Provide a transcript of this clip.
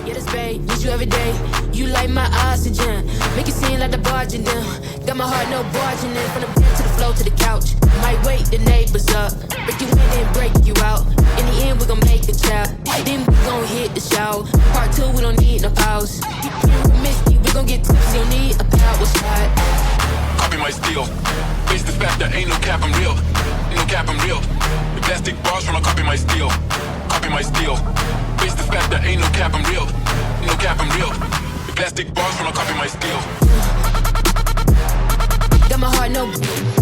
Yeah, that's babe, need you every day. You like my oxygen, make it seem like the barging down. Got my heart, no barging in. From the bed to the floor to the couch. Might wake the neighbors up, break you in and break you out. In the end, we gon' make a child. Then we gon' hit the show. Part 2, we don't need no pause. Misty, we gon' get tipsy, don't need a power shot. Copy my steel. Face the fact that ain't no cap, I'm real. Ain't no cap, I'm real. The plastic bars tryna copy my steel. Copy my steel. Face the fact that ain't no cap, I'm real. Ain't no cap, I'm real. The plastic bars tryna copy my steel. Got my heart, no